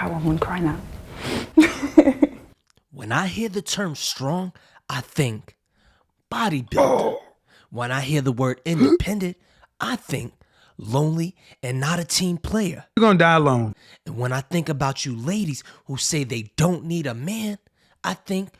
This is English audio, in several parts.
power woman crying out. When I hear the term strong, I think bodybuilder. When I hear the word independent, I think lonely and not a team player. You're gonna die alone. And when I think about you ladies who say they don't need a man, I think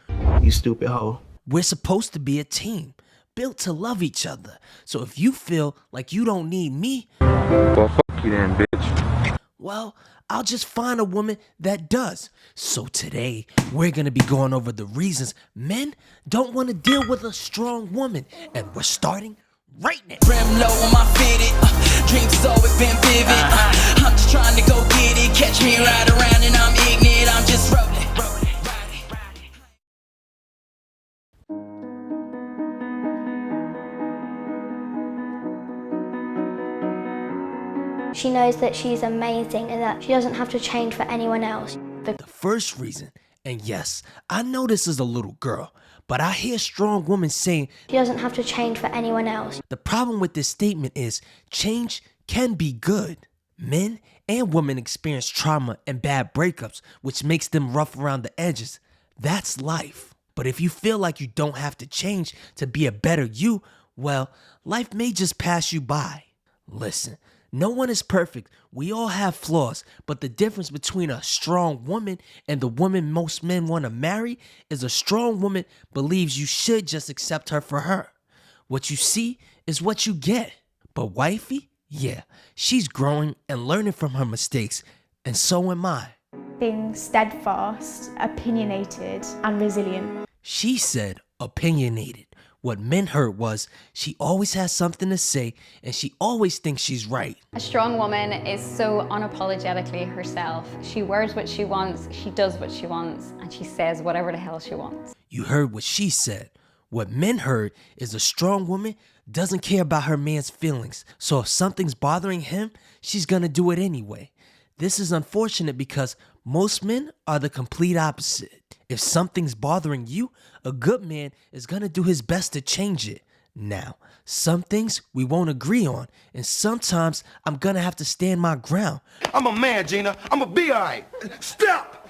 you stupid hoe. We're supposed to be a team, built to love each other. So if you feel like you don't need me, well, fuck you then, bitch. Well, I'll just find a woman that does. So today, we're gonna be going over the reasons men don't want to deal with a strong woman. And we're starting right now. Brim low on my fitted, dreams has always been vivid. I'm just trying to go get it, catch me right around and I'm ignorant, I'm just rolling. She knows that she's amazing and that she doesn't have to change for anyone else. The first reason, and yes, I know this is a little girl, but I hear strong women saying she doesn't have to change for anyone else. The problem with this statement is change can be good. Men and women experience trauma and bad breakups, which makes them rough around the edges. That's life. But if you feel like you don't have to change to be a better you, well, life may just pass you by. Listen, no one is perfect. We all have flaws, but the difference between a strong woman and the woman most men want to marry is a strong woman believes you should just accept her for her. What you see is what you get. But wifey, yeah, she's growing and learning from her mistakes, and so am I. Being steadfast, opinionated, and resilient. She said opinionated. What men heard was she always has something to say and she always thinks she's right. A strong woman is so unapologetically herself. She wears what she wants, she does what she wants, and she says whatever the hell she wants. You heard what she said. What men heard is a strong woman doesn't care about her man's feelings. So if something's bothering him, she's gonna do it anyway. This is unfortunate because most men are the complete opposite. If something's bothering you, a good man is gonna do his best to change it. Now, some things we won't agree on, and sometimes I'm gonna have to stand my ground. I'm a man, Gina. I'm gonna be all right. Stop!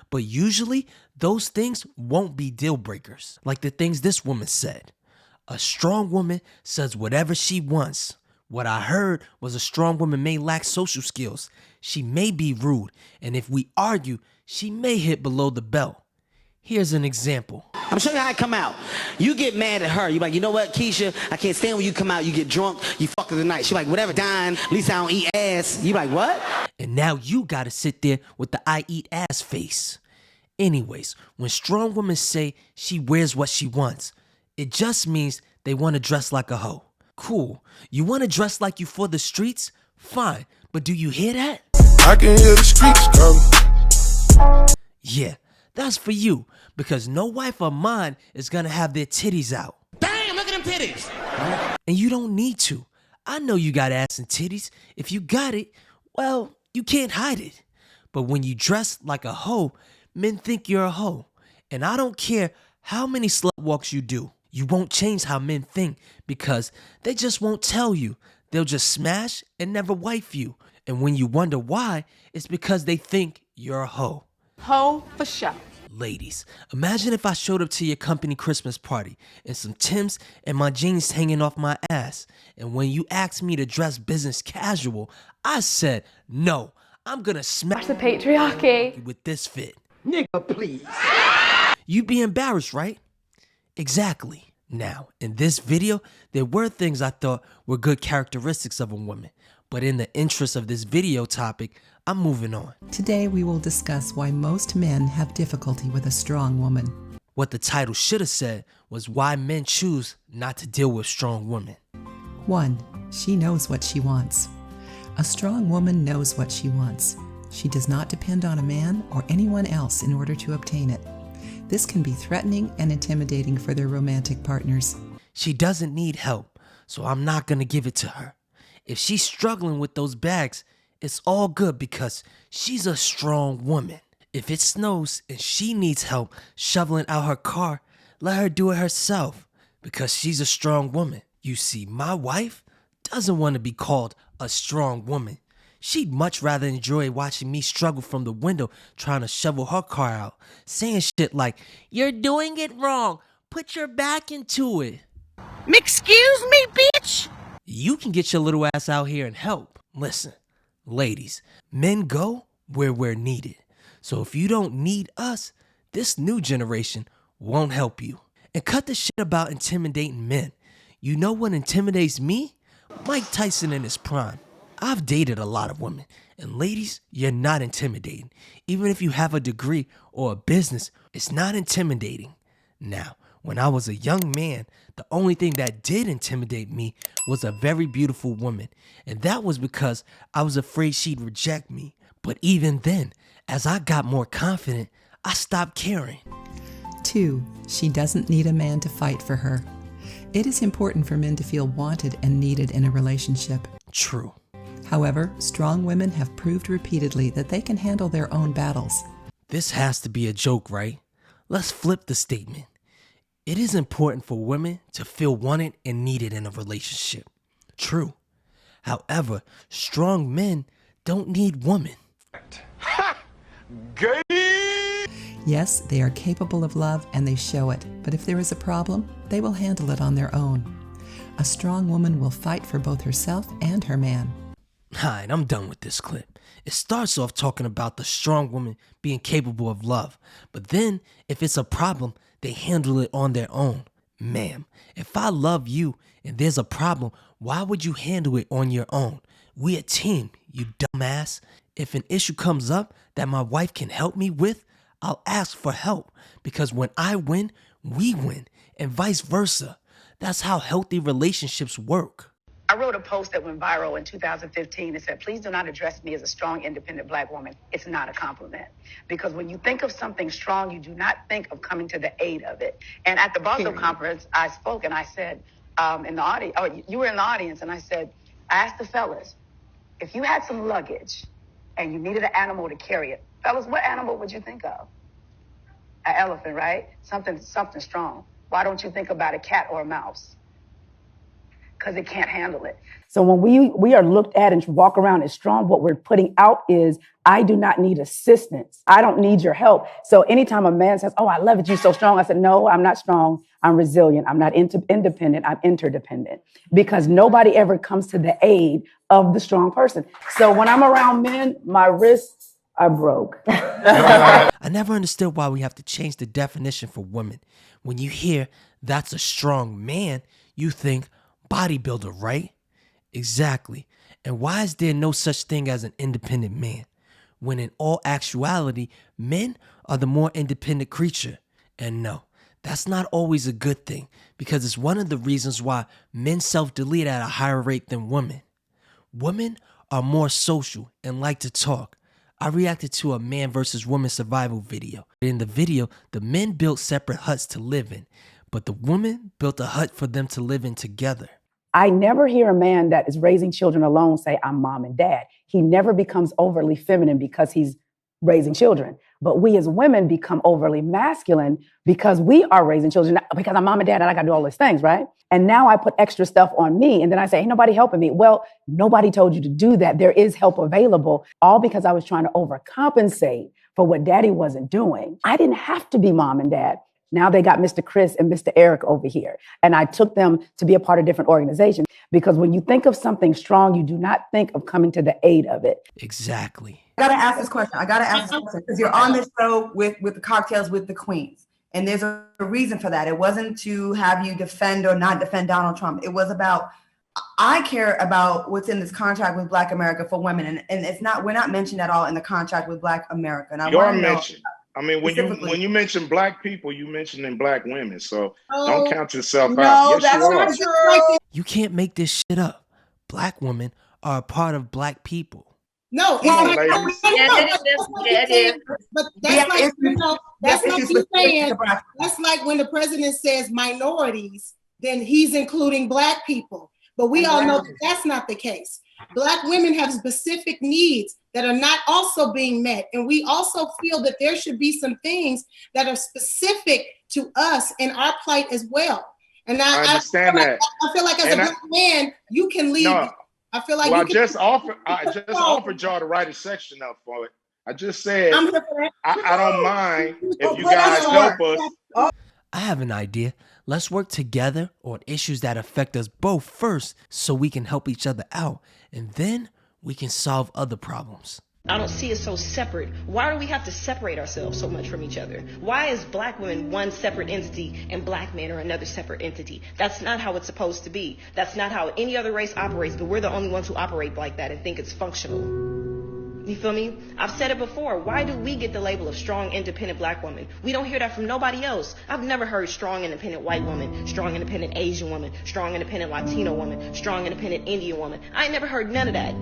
But usually, those things won't be deal breakers, like the things this woman said. A strong woman says whatever she wants. What I heard was a strong woman may lack social skills. She may be rude, and if we argue, she may hit below the belt. Here's an example. I'm showing you how I come out. You get mad at her. You're like, you know what, Keisha? I can't stand when you come out. You get drunk. You fuck her tonight. She's like, whatever, dying. At least I don't eat ass. You like, what? And now you gotta sit there with the I eat ass face. Anyways, when strong women say she wears what she wants, it just means they want to dress like a hoe. Cool. You want to dress like you for the streets? Fine. But do you hear that? I can hear the streets coming. Yeah, that's for you. Because no wife of mine is going to have their titties out. Damn, look at them titties. And you don't need to. I know you got ass and titties. If you got it, well, you can't hide it. But when you dress like a hoe, men think you're a hoe. And I don't care how many slut walks you do. You won't change how men think because they just won't tell you. They'll just smash and never wife you. And when you wonder why, it's because they think you're a hoe. Hoe for sure. Ladies, imagine if I showed up to your company Christmas party in some Timbs and my jeans hanging off my ass. And when you asked me to dress business casual, I said, no, I'm gonna smash the patriarchy with this fit. Nigga, please. You'd be embarrassed, right? Exactly. Now, in this video, there were things I thought were good characteristics of a woman. But in the interest of this video topic, I'm moving on. Today we will discuss why most men have difficulty with a strong woman. What the title should have said was why men choose not to deal with strong women. 1. She knows what she wants. A strong woman knows what she wants. She does not depend on a man or anyone else in order to obtain it. This can be threatening and intimidating for their romantic partners. She doesn't need help, so I'm not gonna give it to her. If she's struggling with those bags, it's all good because she's a strong woman. If it snows and she needs help shoveling out her car, let her do it herself because she's a strong woman. You see, my wife doesn't want to be called a strong woman. She'd much rather enjoy watching me struggle from the window trying to shovel her car out, saying shit like, "You're doing it wrong. Put your back into it." Excuse me, bitch. You can get your little ass out here and help. Listen, ladies, men go where we're needed. So if you don't need us, this new generation won't help you. And cut the shit about intimidating men. You know what intimidates me? Mike Tyson in his prime. I've dated a lot of women. And ladies, you're not intimidating. Even if you have a degree or a business, it's not intimidating. Now, when I was a young man, the only thing that did intimidate me was a very beautiful woman. And that was because I was afraid she'd reject me. But even then, as I got more confident, I stopped caring. 2. She doesn't need a man to fight for her. It is important for men to feel wanted and needed in a relationship. True. However, strong women have proved repeatedly that they can handle their own battles. This has to be a joke, right? Let's flip the statement. It is important for women to feel wanted and needed in a relationship. True. However, strong men don't need women. Yes, they are capable of love and they show it, but if there is a problem, they will handle it on their own. A strong woman will fight for both herself and her man. Alright, I'm done with this clip. It starts off talking about the strong woman being capable of love, but then, if it's a problem, they handle it on their own. Ma'am, if I love you and there's a problem, why would you handle it on your own? We a team, you dumbass. If an issue comes up that my wife can help me with, I'll ask for help, because when I win, we win, and vice versa. That's how healthy relationships work. I wrote a post that went viral in 2015 that said, "Please do not address me as a strong, independent black woman. It's not a compliment." Because when you think of something strong, you do not think of coming to the aid of it. And at the Barstow conference, I spoke and I said, in the audience, you were in the audience, and I said, I asked the fellas, if you had some luggage and you needed an animal to carry it, fellas, what animal would you think of? An elephant, right? Something strong. Why don't you think about a cat or a mouse? Because it can't handle it. So when we are looked at and walk around as strong, what we're putting out is, I do not need assistance. I don't need your help. So anytime a man says, "Oh, I love it, you're so strong," I said, "No, I'm not strong. I'm resilient. I'm not independent. I'm interdependent." Because nobody ever comes to the aid of the strong person. So when I'm around men, my wrists are broke. I never understood why we have to change the definition for women. When you hear that's a strong man, you think bodybuilder, right? Exactly. And why is there no such thing as an independent man? When in all actuality, men are the more independent creature. And no, that's not always a good thing, because it's one of the reasons why men self-delete at a higher rate than women. Women are more social and like to talk. I reacted to a man versus woman survival video. In the video, the men built separate huts to live in, but the woman built a hut for them to live in together. I never hear a man that is raising children alone say, "I'm mom and dad." He never becomes overly feminine because he's raising children. But we as women become overly masculine because we are raising children, because I'm mom and dad and I got to do all these things, right? And now I put extra stuff on me and then I say, "Ain't nobody helping me." Well, nobody told you to do that. There is help available, all because I was trying to overcompensate for what daddy wasn't doing. I didn't have to be mom and dad. Now they got Mr. Chris and Mr. Eric over here. And I took them to be a part of different organizations, because when you think of something strong, you do not think of coming to the aid of it. Exactly. I gotta ask this question because you're on this show with the Cocktails with the Queens. And there's a reason for that. It wasn't to have you defend or not defend Donald Trump. It was about, I care about what's in this contract with Black America for women. And it's not, we're not mentioned at all in the contract with Black America. And I want to know, I mean, when you mention Black people, you mentioning Black women. So don't count yourself out. No, that's not true. You can't make this shit up. Black women are a part of Black people. No, but that's like, that's like you saying, that's like when the president says minorities, then he's including Black people. But we all know that that's not the case. Black women have specific needs that are not also being met. And we also feel that there should be some things that are specific to us and our plight as well. And I understand that. I feel like as a Black man, you can leave. No. I feel like well, you I just offered y'all to write a section up for it. I just said I'm here for that. I don't mind if you guys help us. I have an idea. Let's work together on issues that affect us both first so we can help each other out, and then we can solve other problems. I don't see it so separate. Why do we have to separate ourselves so much from each other? Why is black women one separate entity and black men are another separate entity? That's not how it's supposed to be. That's not how any other race operates, but we're the only ones who operate like that and think it's functional. You feel me? I've said it before. Why do we get the label of strong, independent black woman? We don't hear that from nobody else. I've never heard strong, independent white woman, strong, independent Asian woman, strong, independent Latino woman, strong, independent Indian woman. I ain't never heard none of that.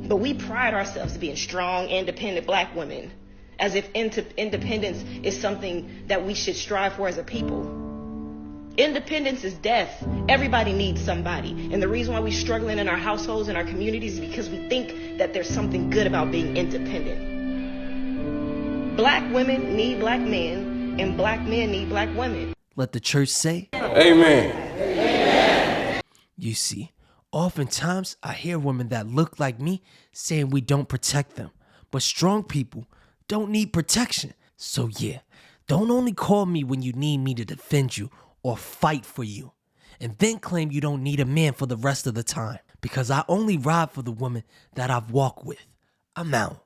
But we pride ourselves to being strong, independent black women, as if independence is something that we should strive for as a people. Independence is death. Everybody needs somebody. And the reason why we're struggling in our households and our communities is because we think that there's something good about being independent. Black women need black men, and black men need black women. Let the church say, Amen. Amen. You see, oftentimes I hear women that look like me saying we don't protect them. But strong people don't need protection. So yeah, don't only call me when you need me to defend you or fight for you, and then claim you don't need a man for the rest of the time, because I only ride for the women that I've walked with. I'm out.